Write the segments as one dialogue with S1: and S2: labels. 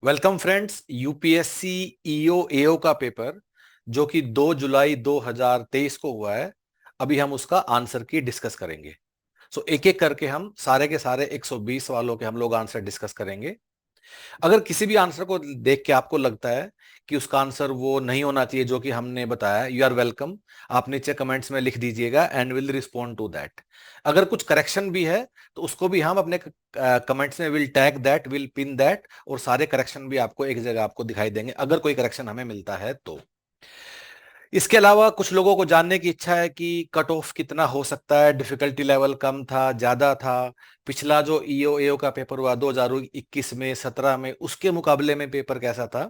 S1: Welcome friends. UPSC EO एओ का paper जो कि 2 जुलाई 2023 को हुआ है, अभी हम उसका आंसर की डिस्कस करेंगे। सो एक एक करके हम सारे के सारे 120 सवालों के हम लोग आंसर डिस्कस करेंगे। अगर किसी भी आंसर को देख के आपको लगता है कि उसका आंसर वो नहीं होना चाहिए जो कि हमने बताया, यू आर वेलकम। आप नीचे कमेंट्स में लिख दीजिएगा and will respond to that. अगर कुछ करेक्शन भी है तो उसको भी हम अपने कमेंट्स में will tag that, will pin that, और सारे करेक्शन भी आपको एक जगह आपको दिखाई देंगे अगर कोई करेक्शन हमें मिलता है तो। इसके अलावा कुछ लोगों को जानने की इच्छा है कि कट ऑफ कितना हो सकता है, डिफिकल्टी लेवल कम था, ज्यादा था, पिछला जो ईओ एओ का पेपर हुआ 2021 में 17 में, उसके मुकाबले में पेपर कैसा था।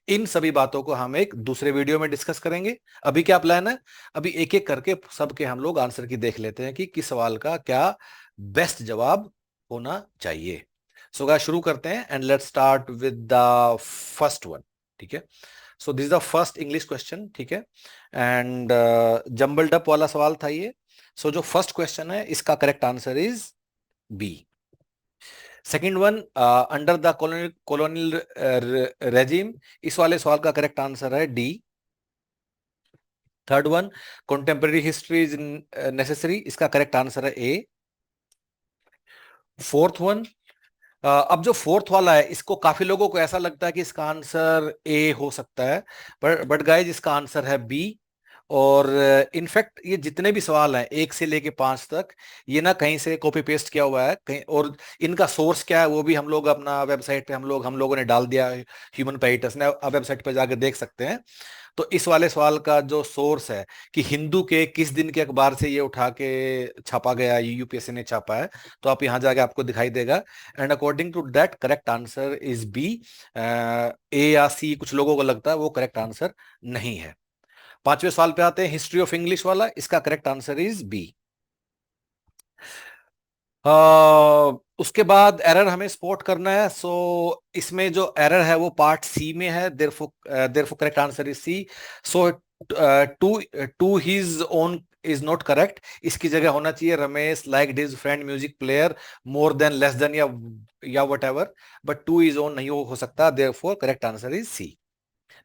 S1: इन सभी बातों को हम एक दूसरे वीडियो में डिस्कस करेंगे। अभी क्या प्लान है, अभी एक एक करके सबके हम लोग आंसर की देख लेते हैं कि किस सवाल का क्या बेस्ट जवाब होना चाहिए। सो गाइस शुरू करते हैं and let's start with the first one. ठीक है, so this is the first English question. ठीक है, एंड जंबल्ड अप वाला सवाल था ये। सो जो फर्स्ट क्वेश्चन है इसका correct answer is B. Second one, under the colonial regime, इस वाले सवाल का करेक्ट आंसर है D. Third one, contemporary history is necessary, इसका करेक्ट आंसर है ए। फोर्थ वन, अब जो फोर्थ वाला है इसको काफी लोगों को ऐसा लगता है कि इसका आंसर ए हो सकता है, बट गाइज इसका आंसर है बी। और इनफैक्ट ये जितने भी सवाल हैं 1 से लेके 5 तक, ये ना कहीं से कॉपी पेस्ट किया हुआ है कहीं, और इनका सोर्स क्या है वो भी हम लोग अपना वेबसाइट पे हम लोगों ने डाल दिया है। ह्यूमन पेडिटस ने, आप वेबसाइट पे जाकर देख सकते हैं। तो इस वाले सवाल का जो सोर्स है कि हिंदू के किस दिन के अखबार से ये उठा के छापा गया, यूपीएससी ने छापा है, तो आप यहाँ जाके आपको दिखाई देगा। And according to that correct answer is B. A या सी कुछ लोगों को लगता है वो करेक्ट आंसर नहीं है। पांचवें सवाल पे आते हैं, हिस्ट्री ऑफ इंग्लिश वाला, इसका करेक्ट आंसर इज बी। उसके बाद एरर हमें स्पॉट करना है। सो इसमें जो एरर है वो पार्ट सी में है, therefore correct answer is C. So to to his own is not correct, इसकी जगह होना चाहिए Ramesh like his friend music player more than less than या whatever, but to his own नहीं हो सकता, therefore correct answer is C.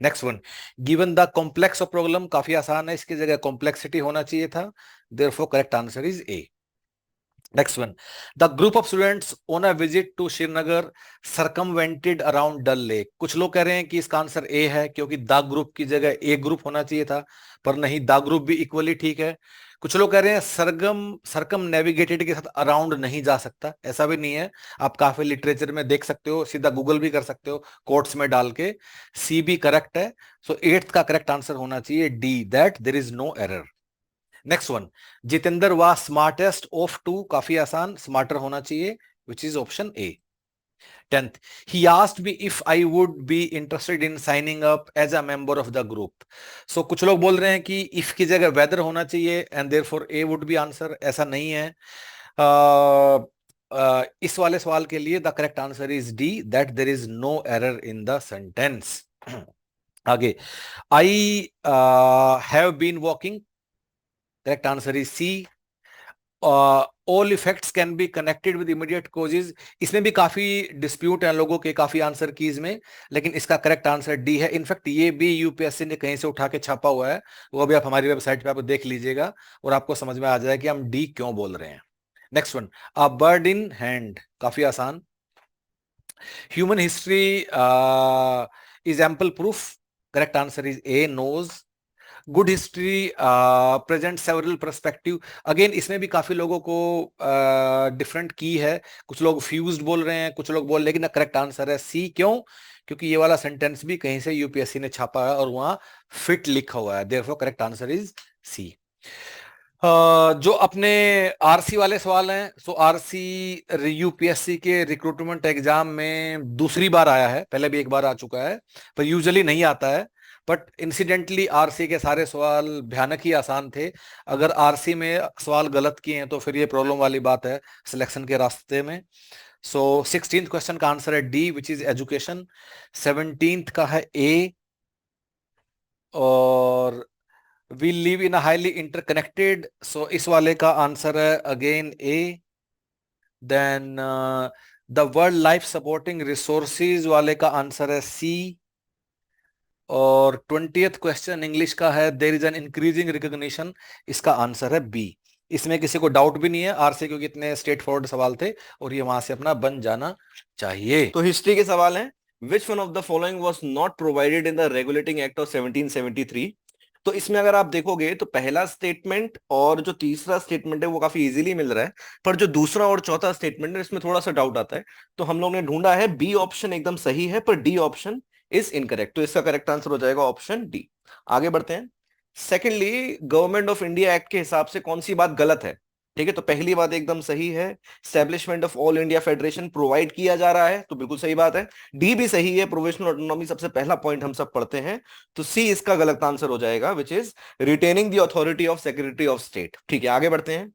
S1: Next one, given the complex of problem, काफी आसान है, इसकी जगह कॉम्प्लेक्सिटी होना चाहिए था, therefore correct answer is A. Next one, the group of students on a visit to Srinagar circumvented around Dal Lake. कुछ लोग कह रहे हैं कि इसका आंसर ए है क्योंकि द ग्रुप की जगह ए ग्रुप होना चाहिए था, पर नहीं, द ग्रुप भी इक्वली ठीक है। कुछ लोग कह रहे हैं सरकम नेविगेटेड के साथ अराउंड नहीं जा सकता, ऐसा भी नहीं है। आप काफी लिटरेचर में देख सकते हो, सीधा गूगल भी कर सकते हो कोट्स में डाल के। सी भी करेक्ट है। सो एट्थ का करेक्ट आंसर होना चाहिए D, that there is no error. Next one, Jitendra was smartest of two, काफी आसान, स्मार्टर होना चाहिए, which is option A. 10th, he asked me if I would be interested in signing up as a member of the group. So कुछ लोग बोल रहे हैं कि if की जगह weather होना चाहिए and therefore A would be answer, ऐसा नहीं है। इस वाले सवाल के लिए the correct answer is D, that there is no error in the sentence. आगे, I have been walking, correct answer is C. All effects can be connected with immediate causes, इसमें भी काफी डिस्प्यूट है लोगों के काफी आंसर कीज में, लेकिन इसका करेक्ट आंसर डी है। इनफैक्ट ये भी यूपीएससी ने कहीं से उठा के छापा हुआ है, वो भी आप हमारी वेबसाइट पे आप देख लीजिएगा और आपको समझ में आ जाएगा कि हम डी क्यों बोल रहे हैं। Next one, a bird in hand, काफी आसान। Human history is ample proof, correct answer is A, knows. Good history present several perspective, again इसमें भी काफी लोगों को डिफरेंट की है, कुछ लोग फ्यूज्ड बोल रहे हैं, कुछ लोग बोल, लेकिन करेक्ट आंसर है सी। क्यों? क्योंकि ये वाला सेंटेंस भी कहीं से यूपीएससी ने छापा है और वहां फिट लिखा हुआ है, therefore correct answer is C. जो अपने आरसी वाले सवाल हैं, सो आरसी यूपीएससी के रिक्रूटमेंट एग्जाम में दूसरी बार आया है, पहले भी एक बार आ चुका है, पर यूजुअली नहीं आता है। बट इंसिडेंटली आरसी के सारे सवाल भयानक ही आसान थे। अगर आरसी में सवाल गलत किए हैं तो फिर ये प्रॉब्लम वाली बात है सिलेक्शन के रास्ते में। सो 16th क्वेश्चन का आंसर है D, which is education. 17th का है ए, और we live in a highly interconnected, so इस वाले का आंसर है again A. Then the world life supporting resources वाले का आंसर है सी। और 20th क्वेश्चन इंग्लिश का है there is an increasing recognition, इसका आंसर है बी। इसमें किसी को डाउट भी नहीं है आर से, क्योंकि इतने स्ट्रेट फॉरवर्ड सवाल थे और ये वहां से अपना बन जाना चाहिए।
S2: तो हिस्ट्री के सवाल हैं। विच one of the following was not provided in the regulating act of 1773? तो इसमें अगर आप देखोगे तो पहला स्टेटमेंट और जो तीसरा स्टेटमेंट है वो काफी इजीली मिल रहा है, पर जो दूसरा और चौथा स्टेटमेंट है इसमें थोड़ा सा डाउट आता है। तो हम लोग ने ढूंढा है बी ऑप्शन एकदम सही है, पर डी ऑप्शन इज इनकरेक्ट। तो इसका करेक्ट आंसर हो जाएगा ऑप्शन डी। आगे बढ़ते हैं। Secondly, government of India act के हिसाब से कौन सी बात गलत है? ठीक है, तो पहली बात एकदम सही है, establishment of all India federation provide किया जा रहा है, तो बिल्कुल सही बात है। डी भी सही है, प्रोविजनल ऑटोनॉमी सबसे पहला पॉइंट हम सब पढ़ते हैं, तो सी इसका गलत आंसर हो जाएगा, which is retaining the authority of secretary of state. ठीक है, आगे बढ़ते हैं।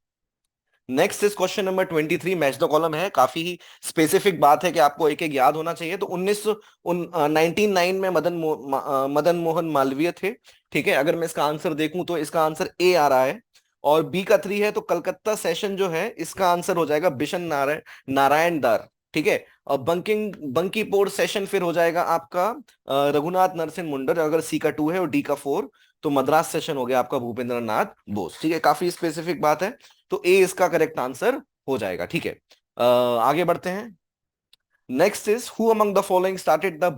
S2: Next is question number 23, match the column है, काफी ही स्पेसिफिक बात है कि आपको एक एक याद होना चाहिए। तो 1999 में मदन मोहन मालवीय थे। ठीक है, अगर मैं इसका आंसर देखूं तो इसका आंसर ए आ रहा है, और बी का 3 है, तो कलकत्ता सेशन जो है इसका आंसर हो जाएगा बिशन नारायण दार। ठीक है, और बंकीपोर सेशन फिर हो जाएगा आपका रघुनाथ नरसिंह मुंडर, अगर सी का 2 है और डी का 4, तो मद्रास सेशन हो गया आपका भूपेंद्र नाथ बोस। ठीक है, काफी स्पेसिफिक बात है, तो ए इसका करेक्ट आंसर हो जाएगा। ठीक है, आगे बढ़ते हैं। Next is who among the following started the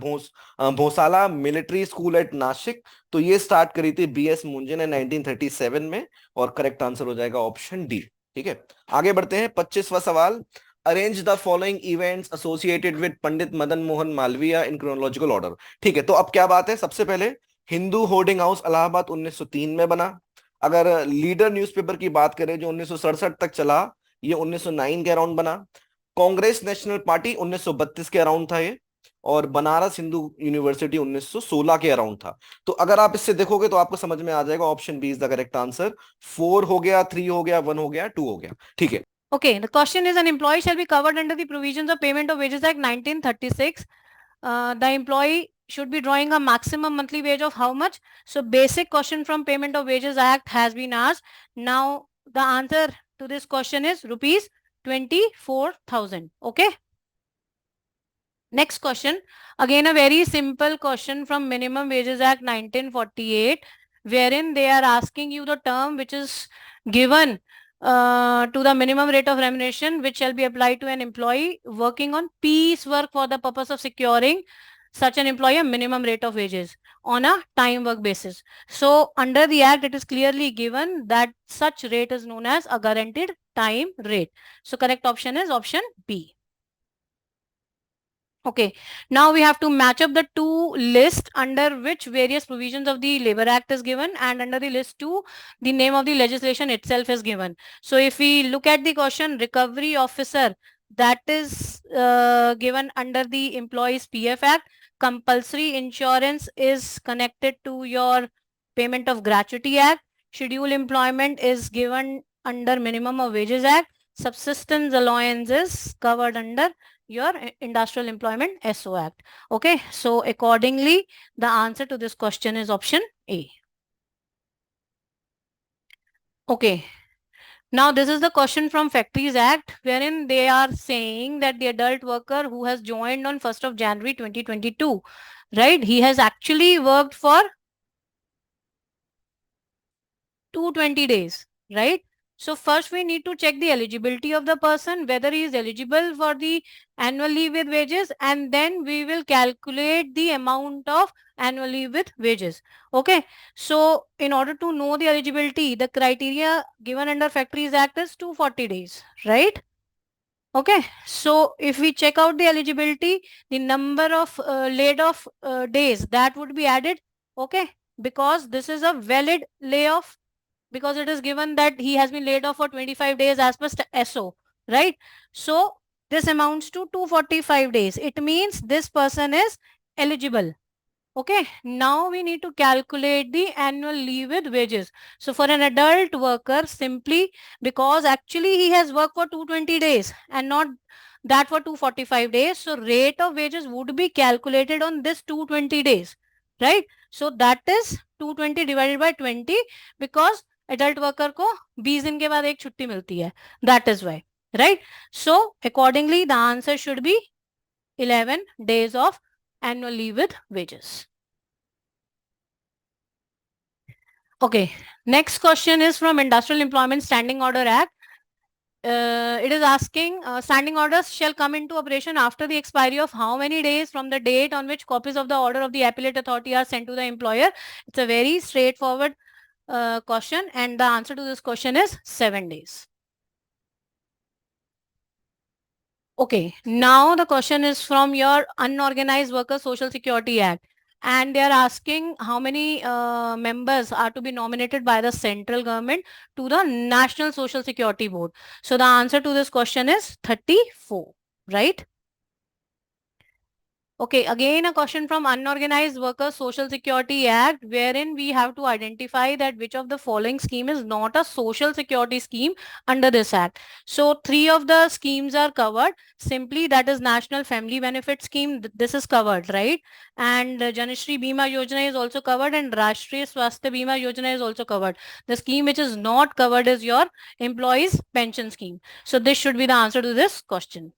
S2: Bhonsala military school at Nashik? तो ये स्टार्ट करी थी बीएस मुंजे ने 1937 में, और करेक्ट आंसर हो जाएगा ऑप्शन डी। ठीक है, आगे बढ़ते हैं। 25वां सवाल, arrange the following events associated with Pandit Madan Mohan Malviya in chronological order. ठीक है, तो अब क्या बात है, सबसे पहले हिंदू होर्डिंग हाउस इलाहाबाद 1903 में बना। अगर लीडर न्यूज़पेपर की बात करें जो 1967 तक चला, ये 1909 के अराउंड बना। कांग्रेस नेशनल पार्टी 1932 के अराउंड था ये, और बनारस हिंदू यूनिवर्सिटी 1916 के अराउंड था। तो अगर आप इससे देखोगे तो आपको समझ में आ जाएगा option B is the correct answer. 4 हो गया, 3 हो गया, 1 हो गया, 2 हो गया। ठीक है,
S3: Okay, the question is, an employee shall be covered under the provisions of Payment of Wages Act 1936. The employee should be drawing a maximum monthly wage of how much? So basic question from Payment of Wages Act has been asked. Now the answer to this question is rupees 24,000. Okay. Next question, again a very simple question from Minimum Wages Act 1948, wherein they are asking you the term which is given to the minimum rate of remuneration which shall be applied to an employee working on piecework for the purpose of securing such an employee a minimum rate of wages on a time work basis. So under the act it is clearly given that such rate is known as a guaranteed time rate. So correct option is option B. Okay, now we have to match up the two lists under which various provisions of the Labor Act is given, and under the list 2, the name of the legislation itself is given. So if we look at the question, recovery officer, that is given under the Employees PF Act. Compulsory insurance is connected to your Payment of Gratuity Act. Schedule employment is given under Minimum of Wages Act. Subsistence allowance is covered under your Industrial Employment SO Act. Okay, so accordingly, the answer to this question is option A. Okay, now this is the question from Factories Act, wherein they are saying that the adult worker who has joined on 1st of January 2022, right, he has actually worked for 220 days, right? So first we need to check the eligibility of the person, whether he is eligible for the annual leave with wages, and then we will calculate the amount of annual leave with wages. Okay, so in order to know the eligibility, the criteria given under Factories Act is 240 days, right? Okay, so if we check out the eligibility, the number of laid off days that would be added. Okay, because this is a valid layoff, because it is given that he has been laid off for 25 days as per SO, right? So this amounts to 245 days. It means this person is eligible. Okay, now we need to calculate the annual leave with wages. So for an adult worker, simply because actually he has worked for 220 days and not that for 245 days. So rate of wages would be calculated on this 220 days, right? So that is 220 divided by 20, because adult worker को 20 दिन के बाद एक छुट्टी मिलती है, that is Y. right? So accordingly, the answer should be 11 days of annual leave with wages. Okay, next question is from Industrial Employment Standing Order Act. It is asking standing orders shall come into operation after the expiry of how many days from the date on which copies of the order of the appellate authority are sent to the employer. It's a very straightforward question, and the answer to this question is 7 days. Okay, now the question is from your Unorganized Workers Social Security Act, and they are asking how many members are to be nominated by the central government to the National Social Security Board. So the answer to this question is 34, right? Okay, again a question from Unorganized Workers Social Security Act, wherein we have to identify that which of the following scheme is not a social security scheme under this act. So 3 of the schemes are covered. Simply, that is National Family Benefit Scheme. This is covered, right? And Janashri Bima Yojana is also covered, and Rashtriya Swasthya Bima Yojana is also covered. The scheme which is not covered is your employees pension scheme. So this should be the answer to this question.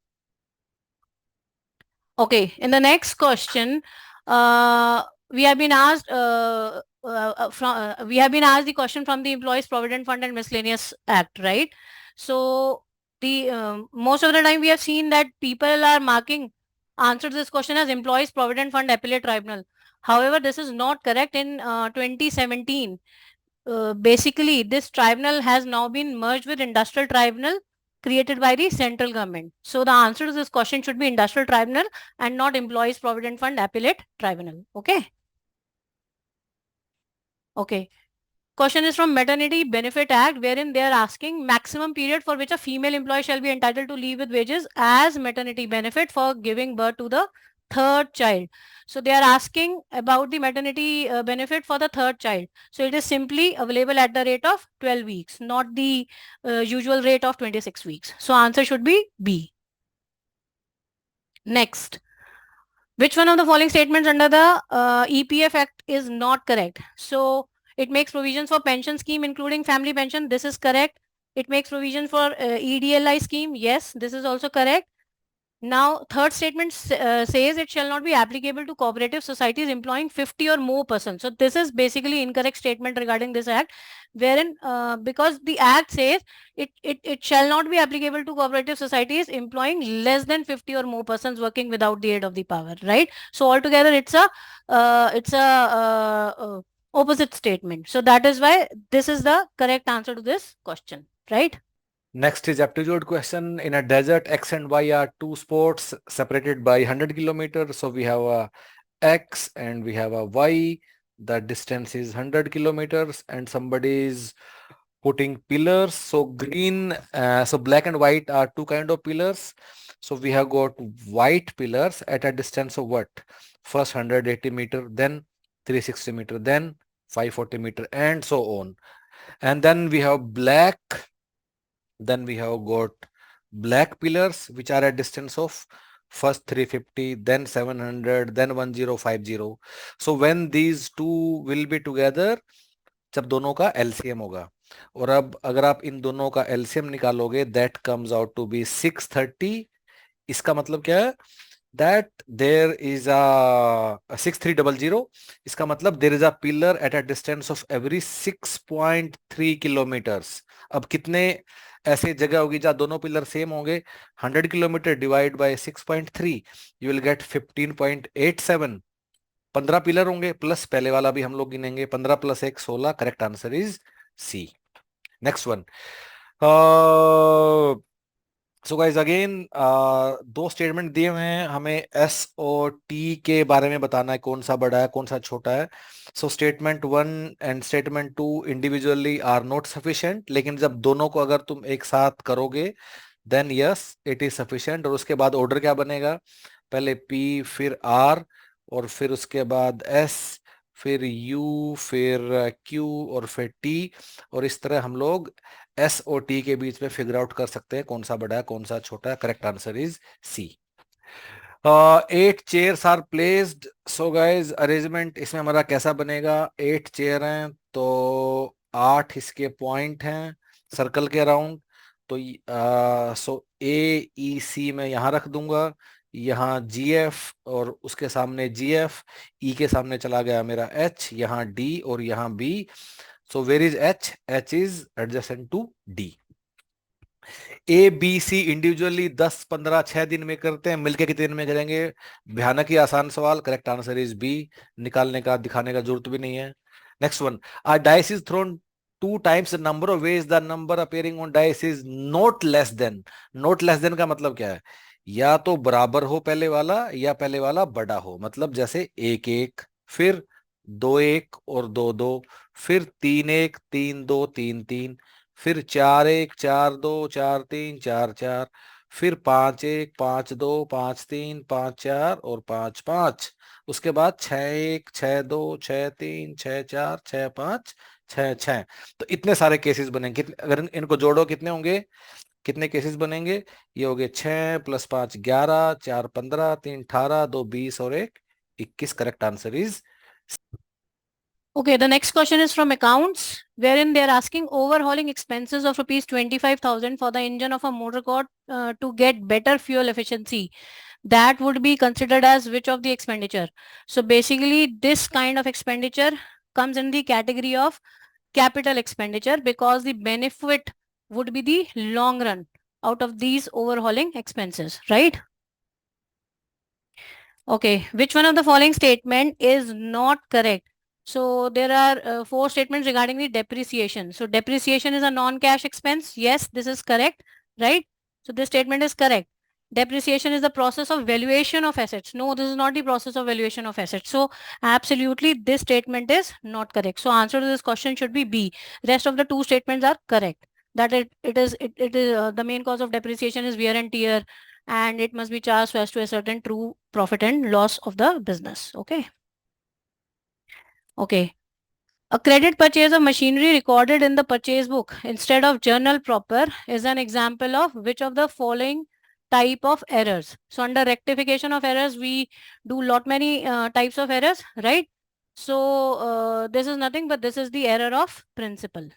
S3: Okay, in the next question, we have been asked the question from the Employees Provident Fund and Miscellaneous Act, right? So the most of the time we have seen that people are marking answer to this question as Employees Provident Fund Appellate Tribunal. However, this is not correct. In 2017, basically this tribunal has now been merged with Industrial Tribunal created by the central government. So the answer to this question should be Industrial Tribunal and not Employees Provident Fund Appellate Tribunal. Okay. Okay. Question is from Maternity Benefit Act, wherein they are asking maximum period for which a female employee shall be entitled to leave with wages as maternity benefit for giving birth to the third child. So they are asking about the maternity benefit for the third child. So it is simply available at the rate of 12 weeks, not the usual rate of 26 weeks. So answer should be B. Next. Which one of the following statements under the EPF Act is not correct? So it makes provisions for pension scheme including family pension. This is correct. It makes provision for EDLI scheme. Yes, this is also correct. Now, third statement says it shall not be applicable to cooperative societies employing 50 or more persons. So this is basically incorrect statement regarding this act, wherein because the act says it shall not be applicable to cooperative societies employing less than 50 or more persons working without the aid of the power, right? So altogether, it's a opposite statement. So that is why this is the correct answer to this question, right?
S1: Next is aptitude question. In a desert, X and Y are two spots separated by 100 kilometers. So we have a X and we have a Y. The distance is 100 kilometers and somebody is putting pillars. So green, so black and white are two kind of pillars. So we have got white pillars at a distance of what? First 180 meter, then 360 meter, then 540 meter and so on. And then we have black. Then we have got black pillars which are at distance of first 350, then 700, then 1050. So when these two will be together, जब दोनों का LCM होगा, और अब अगर आप इन दोनों का LCM निकालोगे, that comes out to be 630. इसका मतलब क्या है? That there is a 6300. इसका मतलब there is a pillar at a distance of every 6.3 kilometers. अब कितने ऐसे जगह होगी जहां दोनों पिलर सेम होंगे? 100 kilometre divide by 6.3, you will get 15.87. 15 pillar होंगे प्लस पहले वाला भी हम लोग गिनेंगे. 15 plus 1 16. Correct answer is C. Next one. So guys again दो स्टेटमेंट दिए हुए हैं, हमें एस और टी के बारे में बताना है, कौन सा बड़ा है कौन सा छोटा है. So statement 1 and statement 2 individually are not sufficient, लेकिन जब दोनों को अगर तुम एक साथ करोगे then yes it is sufficient. और उसके बाद ऑर्डर क्या बनेगा? पहले पी, फिर आर, और फिर उसके बाद एस, फिर यू, फिर क्यू, और फिर टी. और इस तरह हम लोग एस और टी के बीच में फिगर आउट कर सकते हैं कौन सा बड़ा है कौन सा छोटा है. Correct answer is C. 8 chairs are placed. So guys arrangement इसमें हमारा कैसा बनेगा? 8 चेयर हैं तो 8 इसके पॉइंट हैं सर्कल के अराउंड, तो सो AEC मैं यहाँ रख दूंगा, यहाँ GF और उसके सामने GF, E के सामने चला गया मेरा H, यहाँ D और यहाँ B. So where is H? H is adjacent to D. ABC individually 10, 15, 6 दिन में करते हैं, मिलके कितने दिन में करेंगे? भयानक ही आसान सवाल. Correct answer is B. निकालने का दिखाने का जरूरत भी नहीं है. Next one. A dice is thrown 2 times the number of ways the number appearing on dice is not less than. Not less than का मतलब क्या है? या तो बराबर हो पहले वाला या पहले वाला बड़ा हो. मतलब जैसे 1-1, फिर 2-1 और 2-2, फिर 3-1, 3-2, 3-3, फिर 4-1, 4-2, 4-3, 4-4, फिर 5-1, 5-2, 5-3, 5-4 और 5-5. उसके बाद 6-1, 6-2, 6-3, 6-4, 6-5, 6-6. तो इतने सारे केसेस बनेंगे. अगर इनको जोड़ो कितने होंगे? कितने केसेस बनेंगे? ये हो गए 6 + 5 11, 4 15, 3 18, 2 20 और 1 21. Correct answer is.
S3: Okay, the next question is from accounts, wherein they are asking overhauling expenses of rupees 25,000 for the engine of a motor car to get better fuel efficiency. That would be considered as which of the expenditure? So basically, this kind of expenditure comes in the category of capital expenditure because the benefit would be the long run out of these overhauling expenses, right? Okay, which one of the following statement is not correct? So there are 4 statements regarding the depreciation. So depreciation is a non-cash expense. Yes, this is correct, right? So this statement is correct. Depreciation is the process of valuation of assets. No, this is not the process of valuation of assets. So absolutely this statement is not correct. So answer to this question should be B. Rest of the 2 statements are correct. That it is the main cause of depreciation is wear and tear, and it must be charged so as to ascertain true profit and loss of the business. Okay. Okay. A credit purchase of machinery recorded in the purchase book instead of journal proper is an example of which of the following type of errors? So under rectification of errors, we do lot many types of errors, right? So this is nothing but this is the error of principle.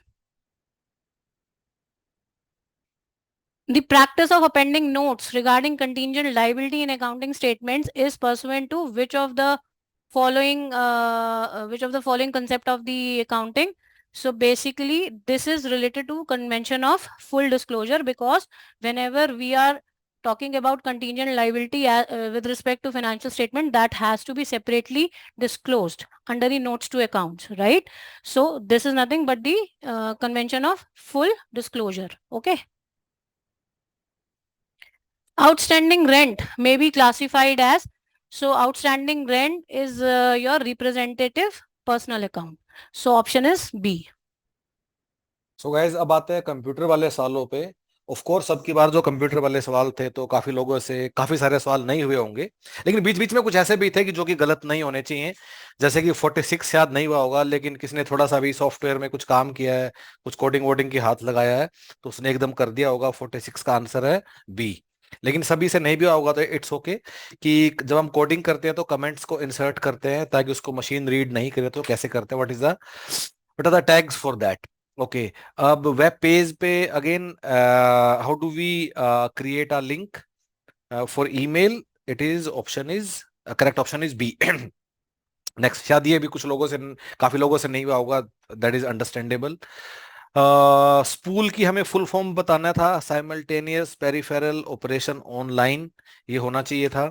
S3: The practice of appending notes regarding contingent liability in accounting statements is pursuant to which of the following concept of the accounting? So basically, this is related to convention of full disclosure, because whenever we are talking about contingent liability with respect to financial statement, that has to be separately disclosed under the notes to accounts, right? So this is nothing but the convention of full disclosure. Okay. Outstanding rent may be classified as, so outstanding rent is your representative personal account. So option is B.
S1: So guys अब आते हैं computer वाले सवालों पे. Of course सबकी बार जो computer वाले सवाल थे तो काफी लोगों से काफी सारे सवाल नहीं हुए होंगे, लेकिन बीच बीच में कुछ ऐसे भी थे कि जो कि गलत नहीं होने चाहिए. जैसे कि 46 याद नहीं हुआ होगा, लेकिन किसी ने थोड़ा सा भी सॉफ्टवेयर में कुछ काम किया है, कुछ कोडिंग वोडिंग की हाथ लगाया है, तो उसने एकदम कर दिया होगा. 46 का आंसर है B. लेकिन सभी से नहीं भी हुआ होगा तो इट्स ओके कि जब हम कोडिंग करते हैं तो कमेंट्स को इंसर्ट करते हैं ताकि उसको मशीन रीड नहीं करे. तो कैसे करते हैं? What are the tags for that? Okay. अब वेब पेज पे again how do we create a link for email? It is option is correct option is B. Next. शायद ये भी कुछ लोगों से, काफी लोगों से नहीं हुआ होगा. That is understandable. स्पूल की हमें फुल फॉर्म बताना था. साइमल्टेनियस पेरिफेरल ऑपरेशन ऑनलाइन, ये होना चाहिए था.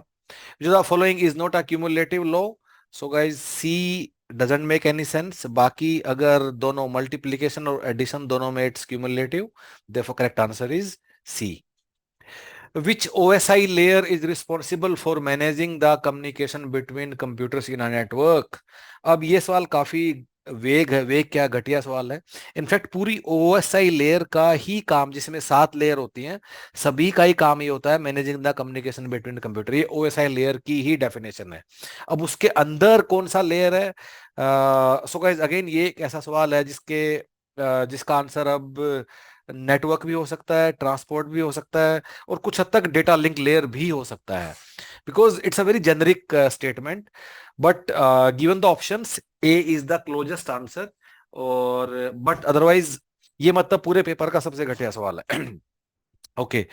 S1: जो the following is not a cumulative law. So guys C doesn't make any sense. बाकी अगर दोनों मल्टीप्लिकेशन और एडिशन दोनों में it's cumulative, therefore correct answer is C. Which OSI layer is responsible for managing the communication between computers in a network? अब ये सवाल काफी वेग है. वेग क्या, घटिया सवाल है. इनफैक्ट पूरी OSI लेयर का ही काम, जिसमें 7 लेयर होती हैं, सभी का ही काम ये होता है managing the communication between computer. ये OSI लेयर की ही डेफिनेशन है. अब उसके अंदर कौन सा लेयर है? सो गाइस अगेन ये एक ऐसा सवाल है जिसका आंसर अब नेटवर्क भी हो सकता है, ट्रांसपोर्ट भी हो सकता है, और कुछ हद तक डेटा लिंक लेयर भी हो सकता है, because it's a very generic statement. But given the options, A is the closest answer. और बट अदरवाइज ये मतलब पूरे पेपर का सबसे घटिया सवाल है. ओके,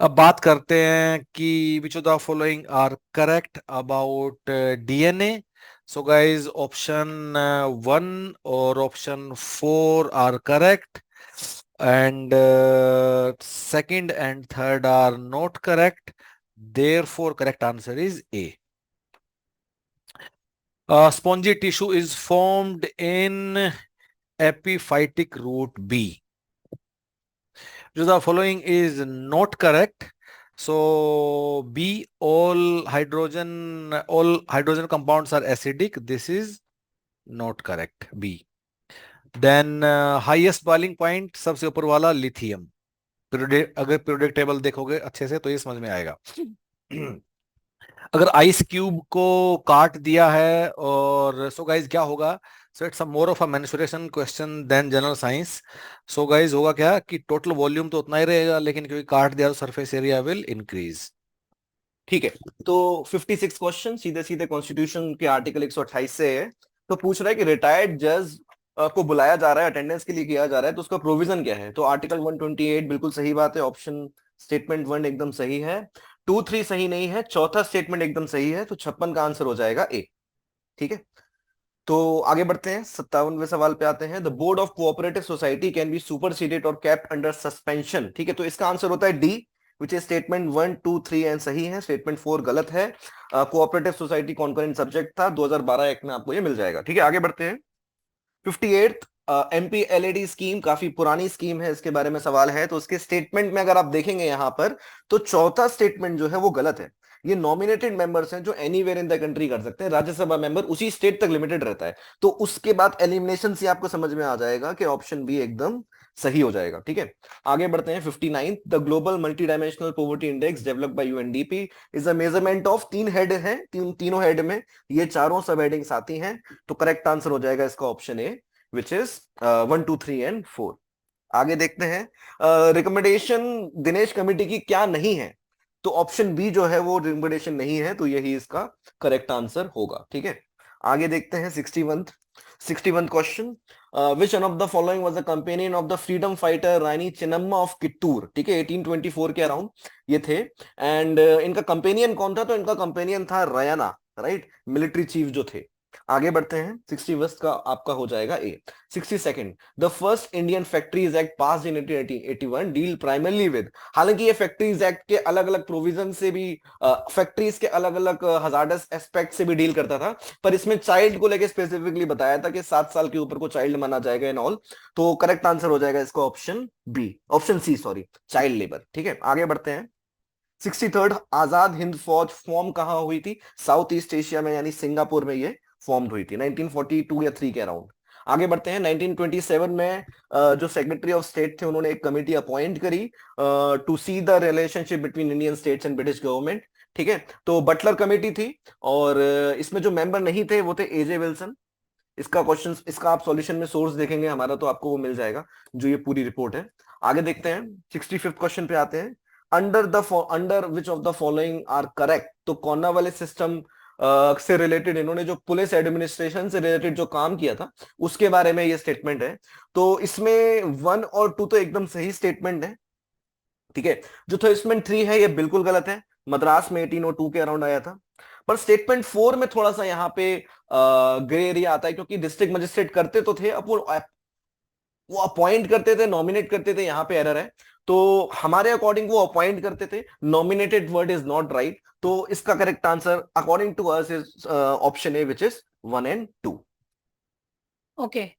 S1: अब बात करते हैं कि which of the following are correct about DNA. So guys, option 1 और option 4 are correct, and second and third are not correct. Therefore, correct answer is A. Spongy tissue is formed in epiphytic root B. So the following is not correct. So B, all hydrogen compounds are acidic. This is not correct. B. Then highest boiling point, सबसे ऊपर वाला lithium. अगर periodic table देखोगे अच्छे से तो ये समझ में आएगा. अगर आइस क्यूब को काट दिया है, और सो गाइज क्या होगा, so it's more of a mensuration question than general science. So guys होगा क्या कि टोटल वॉल्यूम तो उतना ही रहेगा, लेकिन क्योंकि काट दिया तो सरफेस एरिया विल इंक्रीज.
S2: ठीक है, तो 56 क्वेश्चन सीधे सीधे कॉन्स्टिट्यूशन के आर्टिकल 128 से है. तो पूछ रहा है कि रिटायर्ड जज को बुलाया जा रहा है, अटेंडेंस के लिए किया जा रहा है, तो उसका प्रोविजन क्या है. तो आर्टिकल 128 बिल्कुल सही बात है, ऑप्शन स्टेटमेंट 1 एकदम सही है, 2 3 सही नहीं है, चौथा स्टेटमेंट एकदम सही है, तो 56 का आंसर हो जाएगा ए. ठीक है, तो आगे बढ़ते हैं, 57वें सवाल पे आते हैं. The board of cooperative society can be superseded और केप्ट अंडर सस्पेंशन. ठीक है, तो इसका आंसर होता है D, which is statement 1 2 3 and सही है, स्टेटमेंट 4 गलत है. कोऑपरेटिव सोसाइटी कॉन्करेंट सब्जेक्ट था, 2012 एक्ट में आपको ये मिल जाएगा. ठीक है, आगे बढ़ते हैं. 58th MPLAD स्कीम काफी पुरानी स्कीम है, इसके बारे में सवाल है. तो उसके स्टेटमेंट में अगर आप देखेंगे यहां पर, तो चौथा स्टेटमेंट जो है वो गलत है. ये नॉमिनेटेड मेंबर्स हैं जो एनीवेयर इन द कंट्री कर सकते हैं, राज्यसभा मेंबर उसी स्टेट तक लिमिटेड रहता है. तो उसके बाद एलिमिनेशन से आपको समझ में आ जाएगा कि ऑप्शन बी एकदम सही हो जाएगा. ठीक है, आगे बढ़ते हैं. 59th the global multi dimensional poverty index developed by UNDP is a measurement of 3 head है, तीनों हेड में ये चारों सब हेडिंग्स आती हैं. तो करेक्ट आंसर हो जाएगा इसका option A, which is 1 2 3 and 4. आगे देखते हैं, रिकमेंडेशन दिनेश कमेटी की क्या नहीं है. तो ऑप्शन बी जो है वो रिकमेंडेशन नहीं है, तो यही इसका करेक्ट आंसर होगा. ठीक है, आगे देखते हैं. 61th question. Which one of the following was the companion of the freedom fighter Rani Chinnamma of Kittur. ठीक है, 1824 के अराउंड ये थे. एंड इनका कंपेनियन कौन था, तो इनका कंपेनियन था रयाना, राइट, मिलिट्री चीफ जो थे. आगे बढ़ते हैं. 61st का आपका हो जाएगा ए. 62nd the first Indian factories act pass in 1881 deal primarily with. हालांकि ये फैक्ट्रीज एक्ट के अलग अलग प्रोविजन से भी, फैक्ट्रीज के अलग अलग हजार्डस एस्पेक्ट से भी डील करता था, पर इसमें चाइल्ड को लेकर स्पेसिफिकली बताया था कि 7 साल के ऊपर को चाइल्ड माना जाएगा इन ऑल. तो करेक्ट आंसर हो जाएगा इसका option B, option C sorry, child labour. ठीक है, आगे बढ़ते हैं. 63rd आजाद हिंद फौज फॉर्म कहां हुई थी, साउथ ईस्ट एशिया में, यानी सिंगापुर में ये फॉर्म हुई थी 1942 या 3 के अराउंड. आगे बढ़ते हैं. 1927 में जो सेक्रेटरी ऑफ स्टेट थे उन्होंने एक कमेटी अपॉइंट करी to see the relationship between Indian states and British government. ठीक है, तो बटलर कमेटी थी, और इसमें जो मेंबर नहीं थे वो थे एजे विल्सन. इसका क्वेश्चन, इसका आप सॉल्यूशन में सोर्स देखेंगे हमारा, तो आपको वो मिल जाएगा जो ये पूरी रिपोर्ट है. आगे देखते हैं. 65th क्वेश्चन पे आते हैं. Under which of the following are correct. तो कॉर्नवालिस सिस्टम से रिलेटेड इन्होंने जो पुलिस एडमिनिस्ट्रेशन से रिलेटेड जो काम किया था उसके बारे में ये स्टेटमेंट है. तो इसमें 1 और 2 तो एकदम सही स्टेटमेंट है. ठीक है, जो स्टेटमेंट 3 है ये बिल्कुल गलत है, मद्रास में 1802 के अराउंड आया था. पर स्टेटमेंट 4 में थोड़ा सा यहाँ पे ग्रे एरिया आता है, क्योंकि डिस्ट्रिक्ट मजिस्ट्रेट करते तो थे, अब वो अपॉइंट करते थे, नॉमिनेट करते थे, यहाँ पे एरर है. तो हमारे अकॉर्डिंग वो अपॉइंट करते थे, nominated word is not right. तो इसका correct answer according to us is option A, which is 1 and 2.
S3: Okay.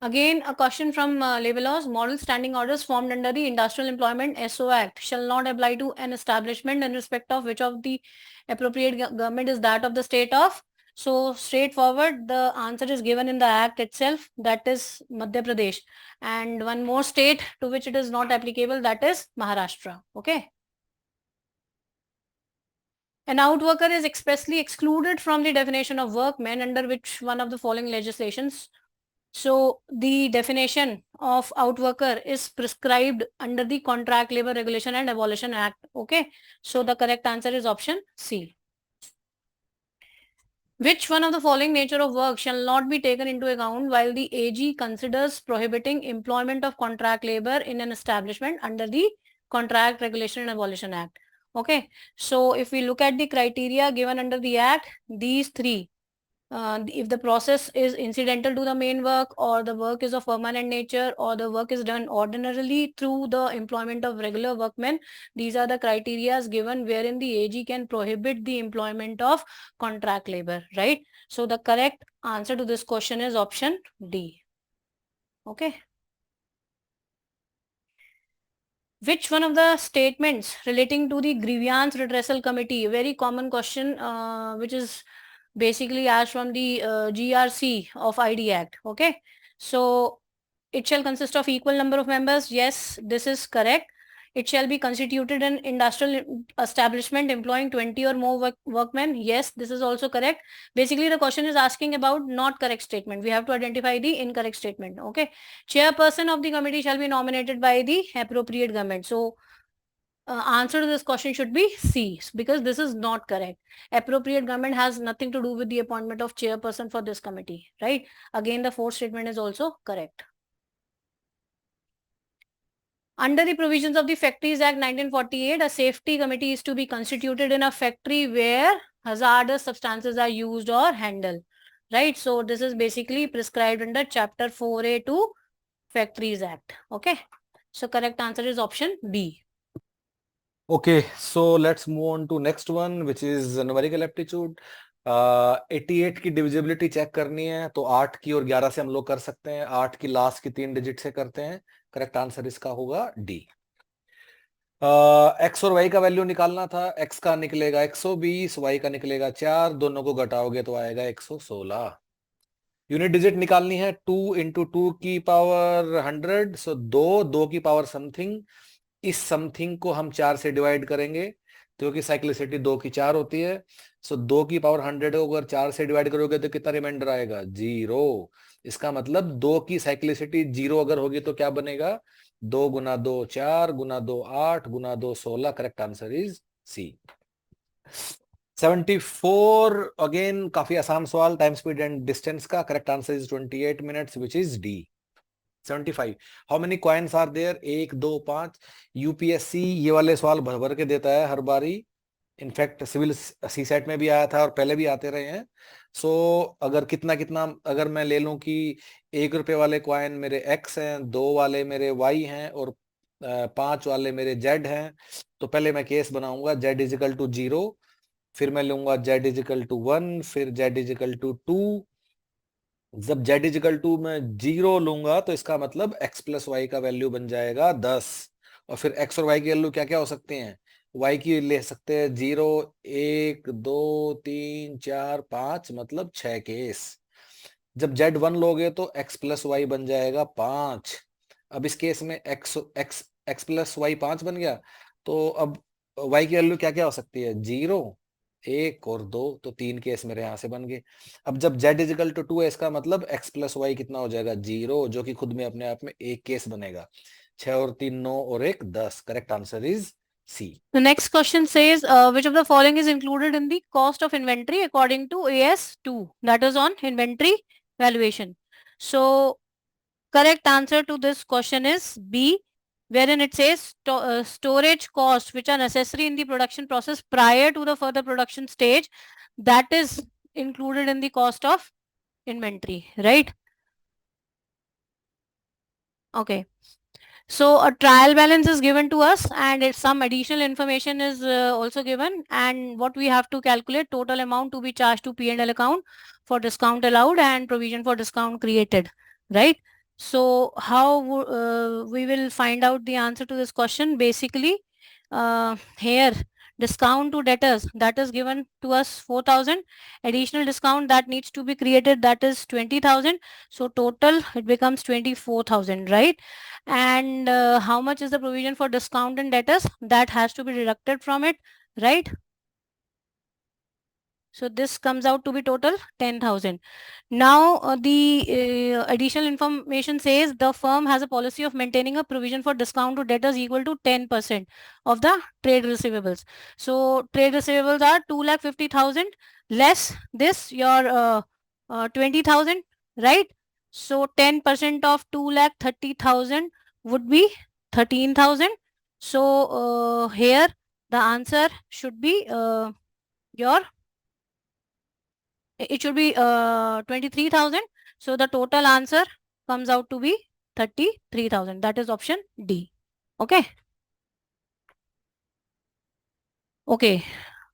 S3: Again, a question from labor laws. Model standing orders formed under the Industrial Employment SO Act shall not apply to an establishment in respect of which of the appropriate government is that of the state of. So straightforward, the answer is given in the act itself, that is Madhya Pradesh. And one more state to which it is not applicable, that is Maharashtra. Okay. An outworker is expressly excluded from the definition of workman under which one of the following legislations. So the definition of outworker is prescribed under the Contract Labor Regulation and Abolition Act. Okay. So the correct answer is option C. Which one of the following nature of work shall not be taken into account while the AG considers prohibiting employment of contract labor in an establishment under the Contract Regulation and Abolition Act. Okay, so if we look at the criteria given under the act, these three, if the process is incidental to the main work, or the work is of permanent nature, or the work is done ordinarily through the employment of regular workmen, these are the criteria given wherein the AG can prohibit the employment of contract labor, right? So the correct answer to this question is option D. Okay. Which one of the statements relating to the grievance redressal committee, a very common question, which is basically asked from the GRC of ID Act. Okay, so it shall consist of equal number of members. Yes, this is correct. It shall be constituted an industrial establishment employing 20 or more workmen. Yes, this is also correct. Basically, the question is asking about not correct statement. We have to identify the incorrect statement. Okay. Chairperson of the committee shall be nominated by the appropriate government. So, answer to this question should be C, because this is not correct. Appropriate government has nothing to do with the appointment of chairperson for this committee, right? Again, the fourth statement is also correct. Under the provisions of the Factories Act 1948, a safety committee is to be constituted in a factory where hazardous substances are used or handled, right? So this is basically prescribed under Chapter 4A2 Factories Act. Okay. So correct answer is option B.
S1: Okay, so let's move on to next one, which is numerical aptitude. 88 की divisibility check करनी है, तो 8 की और 11 से हम लोग कर सकते हैं, 8 की लास्ट की 3 डिजिट से करते हैं. करेक्ट आंसर इसका होगा डी. एक्स और वाई का वैल्यू निकालना था. एक्स का निकलेगा 120, वाई का निकलेगा 4, दोनों को घटाओगे तो आएगा 116. यूनिट डिजिट निकालनी है 2 × 2 की पावर 100, सो 2 की पावर समथिंग. इस समथिंग को हम 4 से डिवाइड करेंगे क्योंकि साइक्लिसिटी 2 की 4 होती है. सो 2 की पावर 100 को अगर 4 से डिवाइड करोगे तो कितना रिमाइंडर आएगा? 0. इसका मतलब 2 की साइक्लिसिटी 0 अगर होगी तो क्या बनेगा? 2 × 2 4, × 2 8, × 2 16. Correct answer is C. 74 again काफी आसान सवाल, टाइम स्पीड एंड डिस्टेंस का. Correct answer is 28 minutes which is D. 75 how many coins are there? 1 2 5. UPSC ये वाले सवाल भर भर के देता है हर बारी. इनफैक्ट सिविल सीसेट में भी आया था और पहले भी आते रहे हैं. सो अगर कितना कितना अगर मैं ले लूं कि 1 रुपए वाले कॉइन मेरे एक्स हैं, 2 वाले मेरे वाई हैं और 5 वाले मेरे जेड हैं, तो पहले मैं केस बनाऊंगा जेड इज इक्वल टू 0, फिर मैं लूंगा जेड इज इक्वल टू 1, फिर जेड इज इक्वल टू 2. जब z इज इक्वल टू मैं 0 लूंगा तो इसका मतलब x प्लस वाई का वैल्यू बन जाएगा 10. और फिर x और y की वैल्यू क्या क्या हो सकते हैं? y की ले सकते हैं 0, 1, 2, 3, 4, 5, मतलब 6 केस. जब z1 लोगे तो x प्लस वाई बन जाएगा 5. अब इस केस में x प्लस वाई 5 बन गया, तो अब y की वैल्यू क्या क्या हो सकती है? 0, 1 और 2, तो 3 केस मेरे यहां से बन गए. अब जब z इज इक्वल टू 2 है, इसका मतलब x प्लस वाई कितना हो जाएगा? 0, जो कि खुद में अपने आप में एक केस बनेगा. 6 और 3 9 और 1 10. Correct answer is C.
S3: The next question says, which of the following is included in the cost of inventory according to AS2, that is on inventory valuation. So correct answer to this question is B, wherein it says storage costs which are necessary in the production process prior to the further production stage, that is included in the cost of inventory, right? Okay. So a trial balance is given to us and some additional information is also given, and what we have to calculate: total amount to be charged to P&L account for discount allowed and provision for discount created, right? So how we will find out the answer to this question? Basically, here discount to debtors, that is given to us 4,000. Additional discount that needs to be created, that is 20,000. So total it becomes 24,000, right? And how much is the provision for discount and debtors? That has to be deducted from it, right? So this comes out to be total 10,000. Now the additional information says the firm has a policy of maintaining a provision for discount to debtors equal to 10% of the trade receivables. So trade receivables are 2,50,000 less this your 20,000, right? So 10% of 2,30,000 would be 13,000. So here the answer should be it should be 23,000. So the total answer comes out to be 33,000. That is option D. Okay. Okay.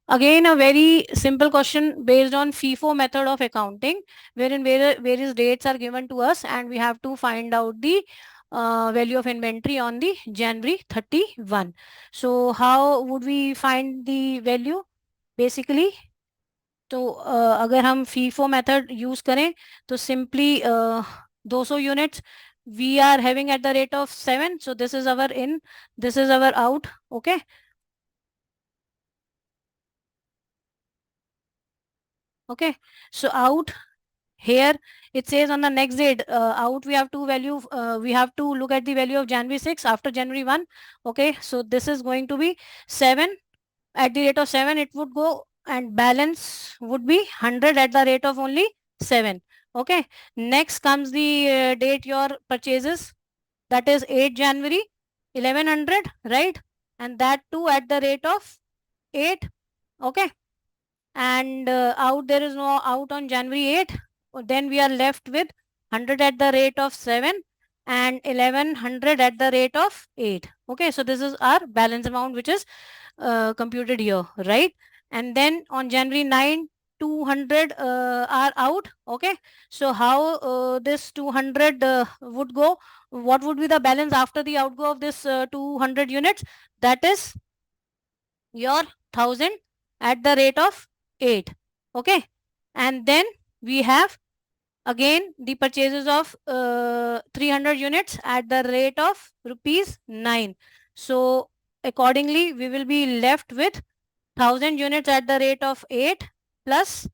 S3: Again, a very simple question based on FIFO method of accounting, wherein various dates are given to us and we have to find out the value of inventory on the January 31. So how would we find the value? Basically, तो अगर हम FIFO method use करें तो simply 200 units we are having at the rate of 7. So this is our in, this is our out. Okay. Okay. So out here it says on the next date out we have to value we have to look at the value of January 6 after January 1. Okay. So this is going to be 7. At the rate of 7 it would go and balance would be 100 at the rate of only 7. Okay. Next comes the date your purchases, that is 8 January 1100, right? And that too at the rate of 8. Okay. And out there is no out on January 8. Then we are left with 100 at the rate of 7 and 1100 at the rate of 8. Okay. So this is our balance amount which is computed here, right? And then on January 9, 200 are out. Okay. So how this 200 would go? What would be the balance after the outgo of this 200 units? That is your 1000 at the rate of 8. Okay. And then we have again the purchases of 300 units at the rate of rupees 9. So accordingly, we will be left with 1000 units at the rate of 8 plus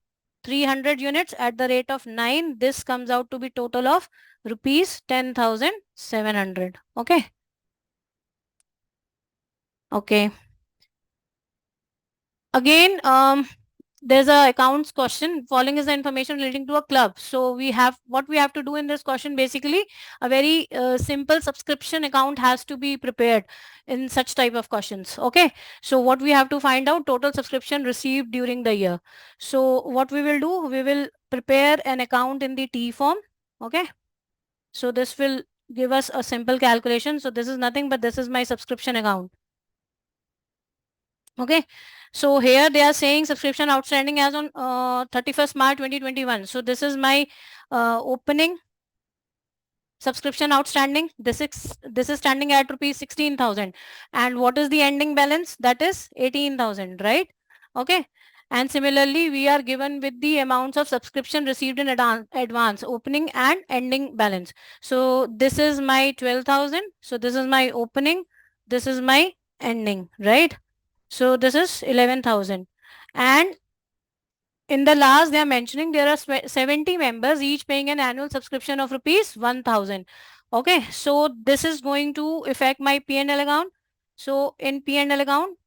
S3: 300 units at the rate of 9. This comes out to be total of rupees 10,700. Okay. Okay. Again, there's a accounts question. Following is the information relating to a club. So we have what we have to do in this question. Basically, a very simple subscription account has to be prepared in such type of questions. Okay. So what we have to find out total subscription received during the year. So what we will do, we will prepare an account in the T form. Okay. So this will give us a simple calculation. So this is nothing but this is my subscription account. Okay. So here they are saying subscription outstanding as on 31st March 2021. So this is my opening subscription outstanding. This is standing at rupees 16,000. And what is the ending balance? That is 18,000, right? Okay. And similarly, we are given with the amounts of subscription received in advance, opening and ending balance. So this is my 12,000. So this is my opening. This is my ending, right? So this is 11,000. And in the last, they are mentioning there are 70 members, each paying an annual subscription of rupees 1,000. Okay, so this is going to affect my P&L account. So in P&L account,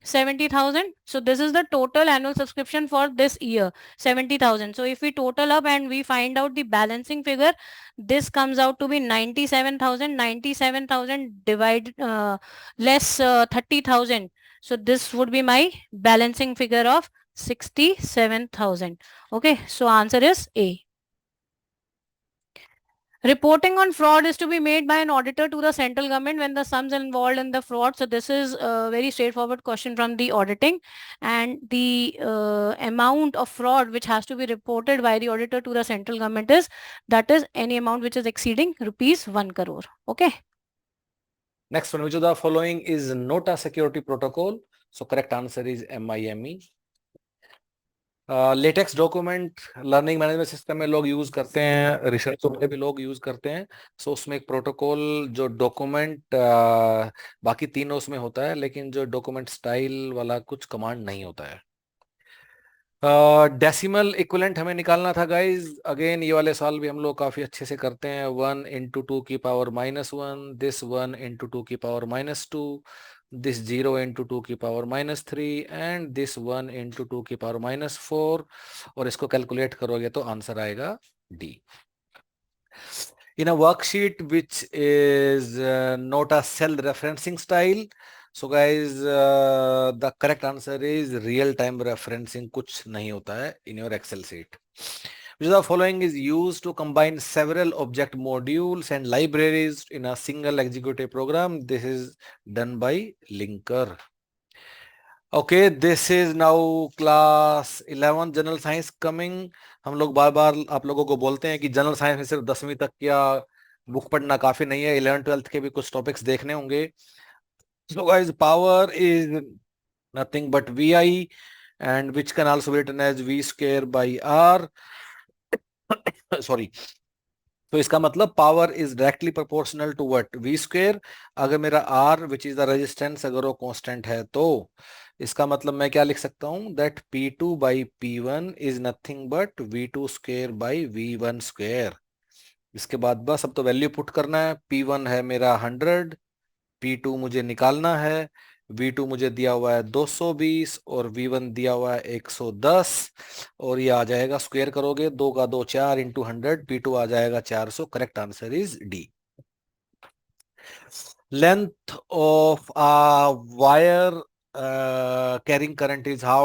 S3: 70,000. So this is the total annual subscription for this year, 70,000. So if we total up and we find out the balancing figure, this comes out to be 97,000. 97,000 divided less 30,000. So this would be my balancing figure of 67,000. Okay, so answer is A. Reporting on fraud is to be made by an auditor to the central government when the sums involved in the fraud. So this is a very straightforward question from the auditing, and the amount of fraud which has to be reported by the auditor to the central government is, that is any amount which is exceeding rupees 1 crore. Okay.
S1: Next one, which of the following is not a security protocol? So correct answer is MIME. Latex document learning management system में लोग use करते हैं, research में भी लोग use करते हैं. सो उसमें एक प्रोटोकॉल जो डॉक्यूमेंट बाकी तीनों उसमें होता है, लेकिन जो डॉक्यूमेंट स्टाइल वाला कुछ कमांड नहीं होता है. डेसिमल इक्विवेलेंट हमें निकालना था गाइज. अगेन ये वाले सवाल भी हम लोग काफी अच्छे से करते हैं. 1 into 2 की पावर -1, दिस 1 into 2 की पावर -2, this 0 into 2 की पावर -3 and this 1 into 2 की पावर -4, और इसको कैलकुलेट करोगे तो आंसर आएगा D. in a worksheet which is not a cell referencing style. So guys, the correct answer is real time referencing कुछ नहीं होता है in your Excel sheet. Which of the following is used to combine several object modules and libraries in a single executive program? This is done by linker. Okay, this is now class 11 general science coming. हम लोग बार बार आप लोगों को बोलते हैं कि general science में सिर्फ 10वीं तक क्या बुक पढ़ना काफी नहीं है, 11 12th के भी कुछ टॉपिक्स देखने होंगे. So guys, power is nothing but VI, and which can also be written as V square by R. Sorry. तो इसका मतलब power is directly proportional to what, V square. अगर मेरा R which is the resistance अगर वो constant है तो इसका मतलब मैं क्या लिख सकता हूं, that P2 by P1 is nothing but V2 square by V1 square. इसके बाद बस अब तो वैल्यू पुट करना है. P1 है मेरा 100, P2 मुझे निकालना है, V2 मुझे दिया हुआ है 220 और V1 दिया हुआ है 110, और ये आ जाएगा स्क्वायर करोगे 2 का 2 4 इंटू 100, P2 आ जाएगा 400. Correct answer is D. Length of a wire carrying current is how,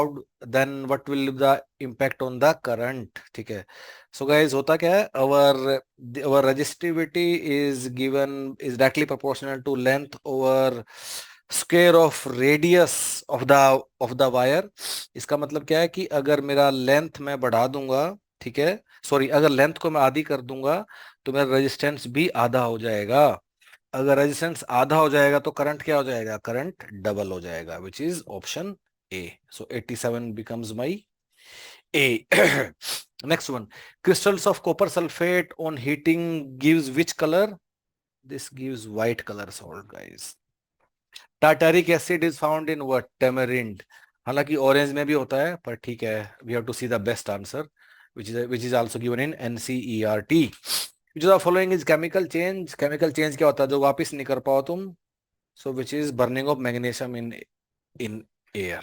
S1: then what will be the impact on the current. ठीक है. So guys, होता क्या है, our resistivity is directly proportional to length over square of radius of the wire. इसका मतलब क्या है कि अगर मेरा लेंथ मैं बढ़ा दूंगा, ठीक है, सॉरी, अगर लेंथ को मैं आधी कर दूंगा तो मेरा रेजिस्टेंस भी आधा हो जाएगा. अगर रेजिस्टेंस आधा हो जाएगा तो करंट क्या हो जाएगा, करंट डबल हो जाएगा, विच is option A. So 87 becomes my A. Next one, crystals of copper sulfate on heating gives which color? This gives white color salt guys. Tartaric acid is found in what? Tamarind. हालांकि orange में भी होता है, पर ठीक है, we have to see the best answer, which is also given in NCERT. Which of the following is chemical change? Chemical change क्या होता है जो वापस नहीं कर पाओ तुम? So which is burning of magnesium in air.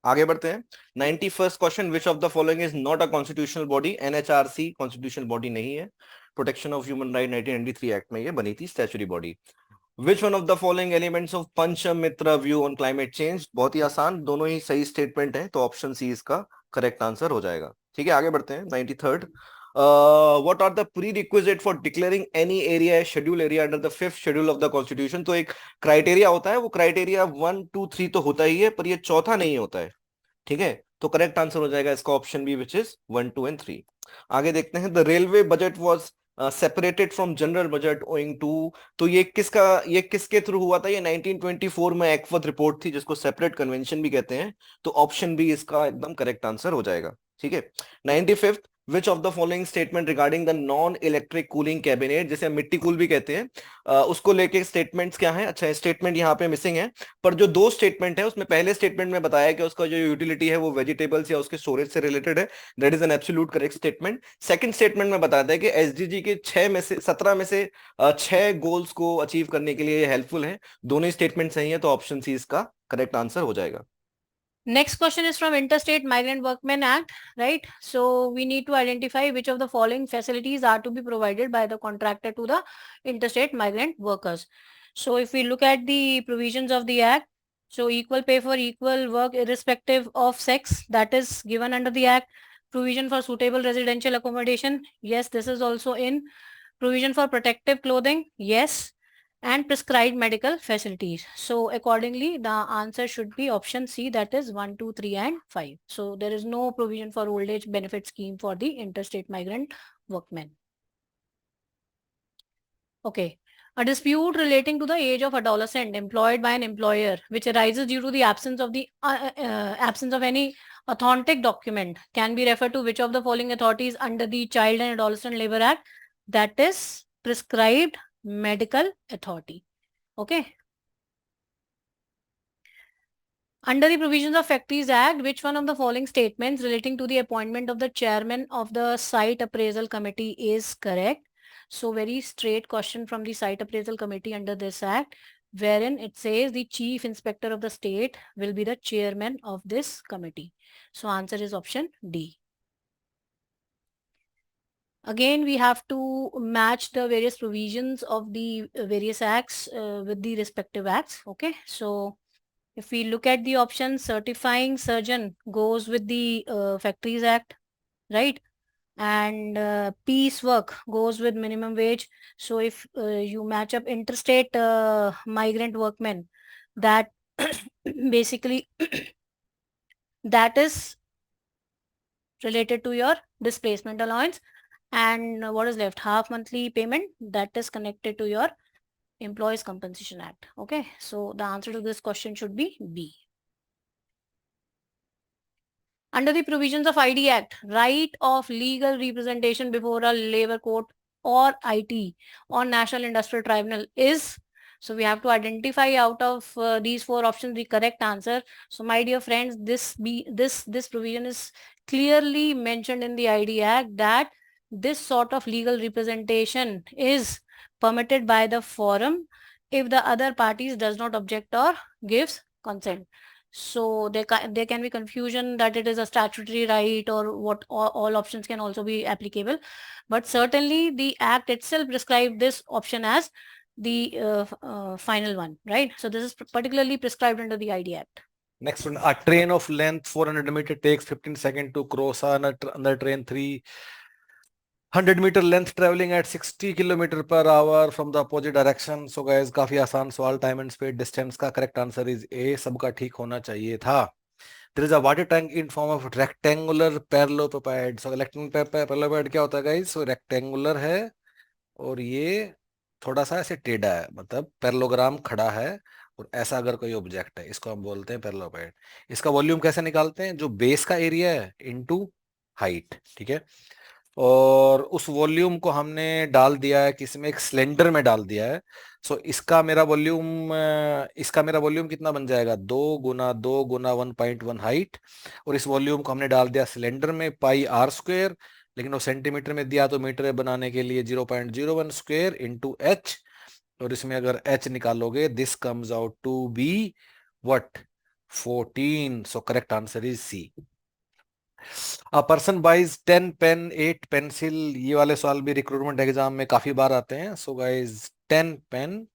S2: आगे बढ़ते हैं. 91st question, which of the following is not a constitutional body? NHRC constitutional body नहीं है. Protection of human right 1993 act में ये बनी थी statutory body. Which one of the following elements of Panchamrit view on climate change? बहुत ही आसान, दोनों ही सही स्टेटमेंट है, तो ऑप्शन सी इसका करेक्ट आंसर हो जाएगा. ठीक है, आगे बढ़ते हैं. 93rd, what are the prerequisite for declaring any area as schedule area under the 5th schedule of the constitution? तो एक क्राइटेरिया होता है, वो क्राइटेरिया 1 2 3 तो होता ही है, पर ये चौथा नहीं होता है. ठीक है, तो करेक्ट आंसर हो जाएगा इसका option B, which is 1 2 and 3. आगे देखते हैं. The railway budget was separated from general budget owing to, तो ये किसके थ्रू हुआ था? ये 1924 में एक्फर्थ रिपोर्ट थी, जिसको सेपरेट कन्वेंशन भी कहते हैं, तो ऑप्शन बी इसका एकदम करेक्ट आंसर हो जाएगा. ठीक है. 95th, which of the following statement regarding the non electric cooling cabinet, जैसे मिट्टी कूल भी कहते हैं, उसको लेके स्टेटमेंट्स क्या है? अच्छा, स्टेटमेंट यहाँ पे मिसिंग है, पर जो दो स्टेटमेंट है उसमें पहले स्टेटमेंट में बताया कि उसका जो यूटिलिटी है वो वेजिटेबल्स या उसके स्टोरेज से रिलेटेड है, that is an absolute correct statement. Second statement में बताता है कि एसडीजी के 17 में से 6 गोल्स को अचीव करने के लिए हेल्पफुल है. दोनों ही स्टेटमेंट सही है, तो ऑप्शन सी इसका करेक्ट आंसर हो जाएगा.
S3: Next question is from Interstate Migrant Workmen Act, right? So we need to identify which of the following facilities are to be provided by the contractor to the interstate migrant workers. So if we look at the provisions of the act, so equal pay for equal work irrespective of sex, that is given under the act. Provision for suitable residential accommodation, yes, this is also in. Provision for protective clothing, yes. And prescribed medical facilities. So accordingly, the answer should be option C, that is 1, 2, 3 and 5. So there is no provision for old age benefit scheme for the interstate migrant workmen. Okay. A dispute relating to the age of adolescent employed by an employer, which arises due to the absence of any authentic document, can be referred to which of the following authorities under the Child and Adolescent Labor Act? That is prescribed medical authority. Okay. Under the provisions of Factories Act, which one of the following statements relating to the appointment of the chairman of the site appraisal committee is correct? So very straight question from the site appraisal committee under this act, wherein it says the chief inspector of the state will be the chairman of this committee. So answer is option D. Again, we have to match the various provisions of the various acts with the respective acts. Okay, so if we look at the option, certifying surgeon goes with the Factories Act, right? And piecework goes with minimum wage. So if you match up interstate migrant workmen, that basically that is related to your displacement allowance. And what is left? Half monthly payment, that is connected to your Employees Compensation Act. Okay, so the answer to this question should be B. Under the provisions of ID Act, right of legal representation before a labor court or IT or National Industrial Tribunal is, so we have to identify out of these four options the correct answer. So my dear friends, this provision is clearly mentioned in the ID Act that this sort of legal representation is permitted by the forum if the other parties does not object or gives consent. So there can be confusion that it is a statutory right or what, all options can also be applicable. But certainly the Act itself prescribed this option as the final one, right? So this is particularly prescribed under the ID Act.
S1: Next one, a train of length 400 meter takes 15 seconds to cross another train 300 meter length traveling at 60 kilometre per hour from the opposite direction. So guys, काफी आसान सवाल, time and speed distance का correct answer is A. सबका ठीक होना चाहिए था. There is a water tank in form of rectangular parallelepiped. So rectangular parallelepiped क्या होता है guys? So rectangular है और ये थोड़ा सा ऐसे टेढ़ा है, मतलब पैरेललोग्राम खड़ा है और ऐसा अगर कोई ऑब्जेक्ट है, इसको हम बोलते हैं पैरेललोपाइड. इसका वॉल्यूम कैसे निकालते हैं? जो बेस का एरिया है इनटू हाइट, ठीक है. और उस वॉल्यूम को हमने डाल दिया है किसमें? एक सिलेंडर में डाल दिया है. सो इसका मेरा वॉल्यूम कितना बन जाएगा? 2 × 2 × 1.1 हाइट. और इस वॉल्यूम को हमने डाल दिया सिलेंडर में, पाई आर स्क्वायर, लेकिन वो सेंटीमीटर में दिया तो मीटर बनाने के लिए 0.01 स्क्वायर इंटू एच. और इसमें अगर एच निकालोगे, this comes out to be what? 14. So correct answer is C. A person buys 10 pen 8 pencil. ये वाले सवाल भी रिक्रूटमेंट एग्जाम में काफी बार आते हैं. So guys 10 pen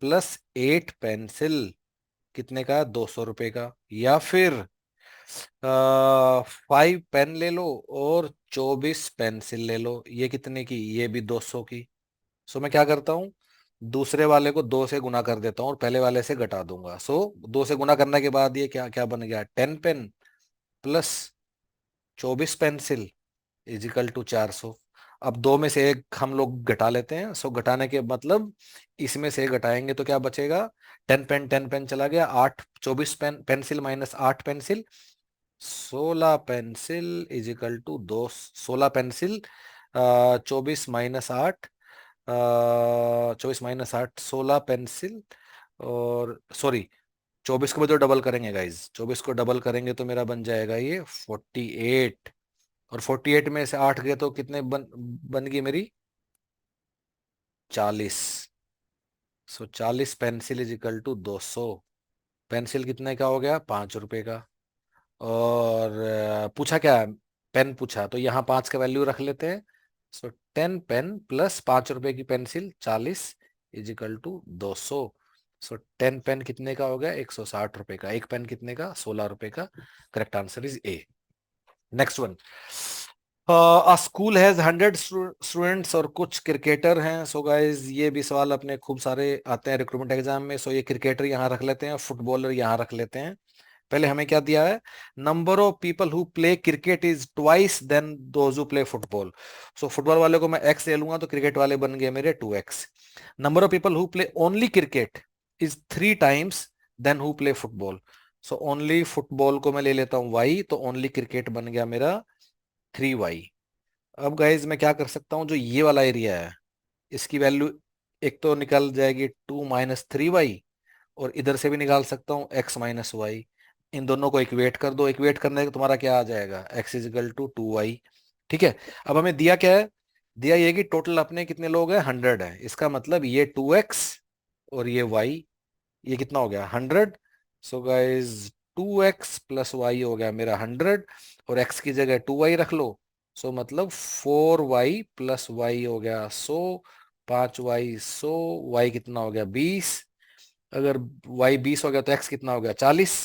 S1: plus 8 pencil कितने का? 200 रुपए का. या फिर 5 पेन ले लो और 24 पेंसिल ले लो. ये कितने की? ये भी 200 की. सो मैं क्या करता हूँ? दूसरे वाले को 2 से गुना कर देता हूँ और पहले वाले से घटा दूंगा. सो 2 से गुना करने के बाद ये क्या क्या बन गया? 10 pen plus 24 pencil is equal to 400. अब 2 में से एक हम लोग घटा लेते हैं. सो घटाने के मतलब इसमें से घटाएंगे तो क्या बचेगा? 10 पेन चला गया. 8 24 pencil minus 8 pencil, 16 pencil is equal to 2. 16 pencil 24 minus 8, 16 pencil. और सॉरी, 24 को भी तो डबल करेंगे गाइज. 24 को डबल करेंगे तो मेरा बन जाएगा ये 48. और 48 में से 8 गए तो कितने बन गई मेरी? 40. So 40 pencil is equal to 200. Pencil कितने का हो गया? 5 रुपए का. और पूछा क्या है? पेन पूछा, तो यहाँ 5 का वैल्यू रख लेते हैं. सो 10 पेन प्लस 5 रुपए की pencil 40 is equal to 200. So 10 pen कितने का हो गया? 160 रुपए का. एक पेन कितने का? 16 रुपए का. Correct answer is A. Next one, school has 100 students और कुछ क्रिकेटर हैं. सो गाइज ये भी सवाल अपने खूब सारे आते हैं रिक्रूटमेंट एग्जाम में. सो ये क्रिकेटर यहाँ रख लेते हैं, फुटबॉलर यहाँ रख लेते हैं. पहले हमें क्या दिया है? Number of people who play cricket is twice than those who play football. So football वाले को मैं एक्स ले लूंगा तो क्रिकेट वाले बन गए मेरे 2x. Number of people who play only cricket is 3 times than who play football. So only football को मैं ले लेता हूँ y, तो ओनली क्रिकेट बन गया मेरा 3y. अब गाइज मैं क्या कर सकता हूँ? जो ये वाला एरिया है इसकी वैल्यू एक तो निकल जाएगी 2 - 3y, और इधर से भी निकाल सकता हूँ x - y. इन दोनों को इक्वेट कर दो. इक्वेट करने का तुम्हारा क्या आ जाएगा? x is equal to 2y. ठीक है. अब हमें दिया क्या है? दिया ये कि टोटल अपने कितने लोग हैं? 100 है. इसका मतलब ये 2x और ये y, ये कितना हो गया? 100. So guys 2x plus y हो गया मेरा 100, और x की जगह 2y रख लो. सो मतलब 4y प्लस y हो गया 100, 5y 100, y कितना हो गया 20। अगर y 20 हो गया तो x कितना हो गया 40।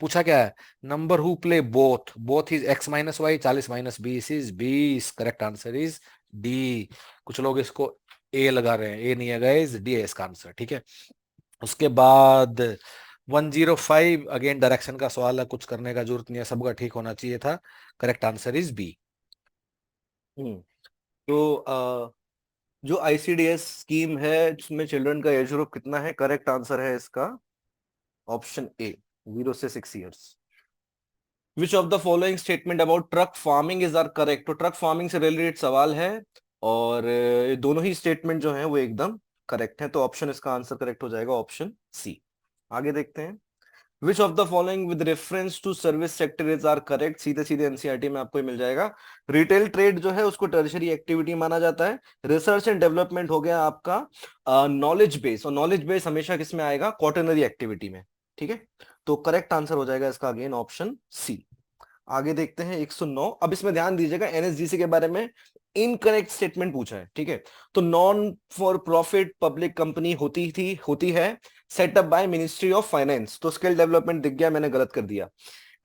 S1: पूछा क्या है, number who play both, both is x minus y, 40 minus 20 is 20। Correct answer is D. कुछ लोग इसको ए लगा रहे हैं, ए नहीं है गाइस, डी है इसका आंसर, ठीक है। उसके बाद 105, अगेन डायरेक्शन का सवाल है, कुछ करने का जरूरत नहीं है, सबका ठीक होना चाहिए था। Correct answer is B.
S2: तो जो आईसीडीएस स्कीम है जिसमें चिल्ड्रन का एज ग्रुप कितना है, करेक्ट आंसर है इसका ऑप्शन ए, 0 से 6 years. Which of the following statement about truck farming is are correct. तो ट्रक फार्मिंग से रिलेटेड सवाल है और दोनों ही स्टेटमेंट जो है वो एकदम करेक्ट है, तो ऑप्शन इसका आंसर करेक्ट हो जाएगा ऑप्शन सी। आगे देखते हैं, which of the following with reference to service sector is are correct. सीधे सीधे एनसीईआरटी में आपको मिल जाएगा। रिटेल ट्रेड जो है उसको टर्शरी एक्टिविटी माना जाता है। रिसर्च एंड डेवलपमेंट हो गया आपका नॉलेज बेस, और नॉलेज बेस हमेशा किस में आएगा, क्वाटरनरी एक्टिविटी में, ठीक है। तो करेक्ट आंसर हो जाएगा इसका अगेन ऑप्शन सी। आगे देखते हैं 109। अब इसमें ध्यान दीजिएगा, एनएसडीसी के बारे में इनकरेक्ट स्टेटमेंट पूछा है, ठीक है। तो non for profit public company होती है setup by ministry of finance. तो स्किल डेवलपमेंट दिख गया, मैंने गलत कर दिया।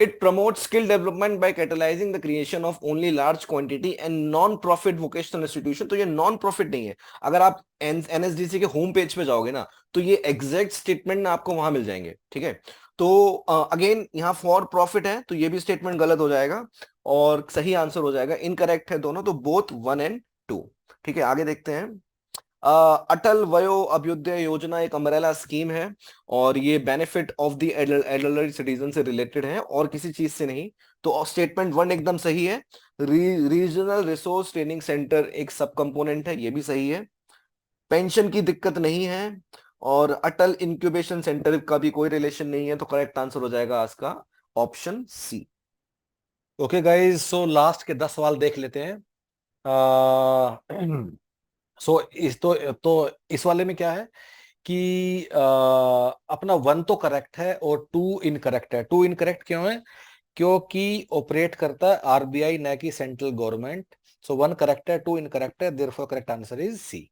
S2: It promote skill development bye catalysing the creation of only large quantity and non profit vocational institution. तो ये नॉन प्रॉफिट नहीं है। अगर आप एनएसडीसी के होम पेज पे जाओगे ना, तो ये एग्जैक्ट स्टेटमेंट आपको वहां मिल जाएंगे, ठीक है। तो अगेन यहाँ फॉर प्रॉफिट है, तो ये भी स्टेटमेंट गलत हो जाएगा और सही आंसर हो जाएगा, इनकरेक्ट है दोनों, तो बोथ 1 एंड 2, ठीक है। आगे देखते हैं, अटल वयो अभ्युदय योजना एक अम्ब्रेला स्कीम है और ये benefit of the elderly citizen से रिलेटेड है और किसी चीज से नहीं। तो स्टेटमेंट 1 एकदम सही है। रीजनल रिसोर्स ट्रेनिंग सेंटर एक सब कंपोनेंट है, ये भी सही है। पेंशन की दिक्कत नहीं है और अटल इंक्यूबेशन सेंटर का भी कोई रिलेशन नहीं है, तो करेक्ट आंसर हो जाएगा आज का option C.
S1: Okay guys, so last के 10 सवाल देख लेते हैं। सो इस वाले में क्या है कि अपना 1 तो करेक्ट है और 2 इनकरेक्ट है। 2 इनकरेक्ट क्यों है, क्योंकि ऑपरेट करता है आरबीआई न कि सेंट्रल गवर्नमेंट। सो 1 करेक्ट है, 2 इनकरेक्ट है, therefore correct answer is C.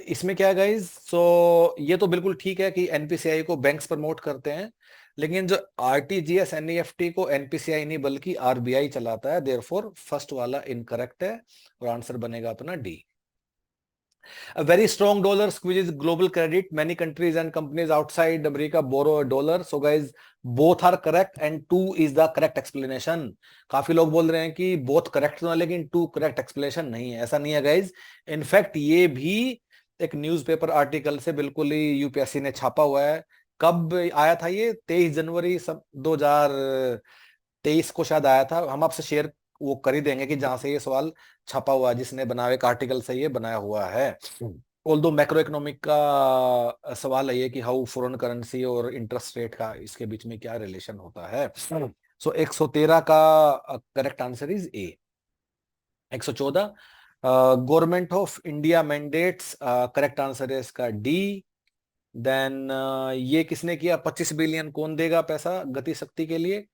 S1: इसमें क्या है गाइज, सो ये तो बिल्कुल ठीक है कि एनपीसीआई को बैंक्स प्रमोट करते हैं, लेकिन जो आरटीजीएस एनईएफटी को एनपीसीआई नहीं बल्कि आरबीआई चलाता है, देयरफॉर फर्स्ट वाला इनकरेक्ट है और आंसर बनेगा अपना D. A very strong dollar squeezes global credit. Many countries and companies outside America borrow a dollar. So guys, both are correct and 2 is the correct explanation. काफी लोग बोल रहे हैं कि both correct तो है लेकिन 2 correct explanation नहीं है। ऐसा नहीं है guys. इनफैक्ट ये भी एक न्यूज़पेपर आर्टिकल से बिल्कुल ही यूपीएससी ने छापा हुआ है। कब आया था ये, 23 जनवरी 2023 को शायद आया था। हम आपसे शेयर वो कर ही देंगे कि जहां से ये सवाल छपा हुआ है, जिसने बनाया एक आर्टिकल से ये बनाया हुआ है। ऑल्दो मैक्रो इकोनॉमिक का सवाल है ये कि हाउ फॉरेन करेंसी और इंटरेस्ट रेट का इसके बीच में क्या रिलेशन होता है। सो 113 का correct answer is A. 114 government of India mandates, correct answer है इसका डी। देन ये किसने किया, 25 बिलियन कौन देगा पैसा गति शक्ति के लिए,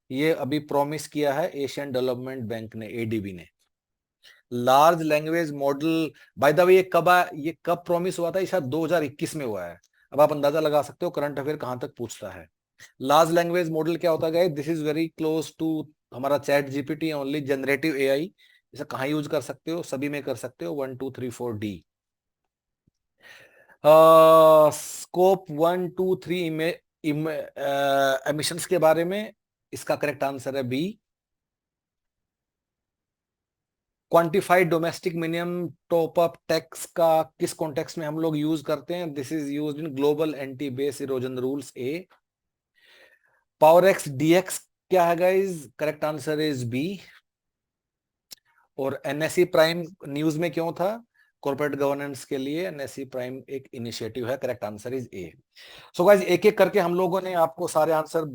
S1: ये अभी प्रॉमिस किया है एशियन डेवलपमेंट बैंक ने, एडीबी ने। Large language model, by the way ये कब प्रॉमिस हुआ था, ये शायद 2021 में हुआ है। अब आप अंदाजा लगा सकते हो करंट अफेयर कहां तक पूछता है। लार्ज लैंग्वेज मॉडल क्या होता है, this is very close to हमारा ChatGPT only, generative AI. इसे कहां यूज कर सकते हो, सभी में कर सकते हो, 1 2 3 4 डी। स्कोप 1 2 3 में एमिशंस के बारे में, इसका करेक्ट आंसर है B. Quantified domestic minimum top up tax का किस कॉन्टेक्स्ट में हम लोग यूज करते हैं, this is used in global anti base erosion rules A. Power X DX क्या है guys, correct answer is B. और एनएससी प्राइम न्यूज में क्यों था, कॉर्पोरेट गवर्नेंस के लिए एनएससी प्राइम एक इनिशिएटिव है, correct answer is A. So guys एक एक करके हम लोगों ने आपको सारे आंसर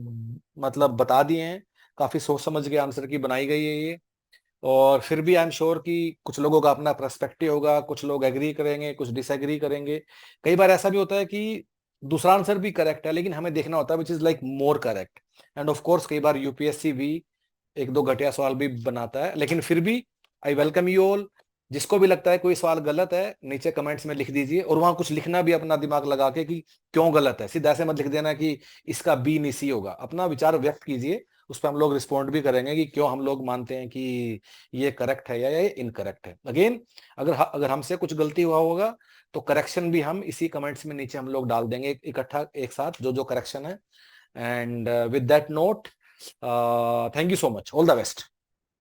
S1: मतलब बता दिए हैं, काफी सोच समझ के आंसर की बनाई गई है ये। और फिर भी आई एम श्योर कि कुछ लोगों का अपना पर्सपेक्टिव होगा, कुछ लोग एग्री करेंगे, कुछ डिसएग्री करेंगे। कई बार ऐसा भी होता है कि दूसरा आंसर भी करेक्ट है लेकिन हमें देखना होता है which is like more correct. End of course कई बार यूपीएससी भी एक दो घटिया सवाल भी बनाता है, लेकिन फिर भी आई वेलकम यू ऑल। जिसको भी लगता है कोई सवाल गलत है नीचे कमेंट्स में लिख दीजिए, और वहां कुछ लिखना भी अपना दिमाग लगा के कि क्यों गलत है। सीधा ऐसे मत लिख देना कि इसका बी नहीं सी होगा, अपना विचार व्यक्त कीजिए, उस पर हम लोग रिस्पॉन्ड भी करेंगे कि क्यों हम लोग मानते हैं कि ये करेक्ट है या ये इनकरेक्ट है। अगेन अगर हमसे कुछ गलती हुआ होगा तो करेक्शन भी हम इसी कमेंट्स में नीचे हम लोग डाल देंगे इकट्ठा एक साथ, जो जो करेक्शन है। And with that note, thank you so much, all the best.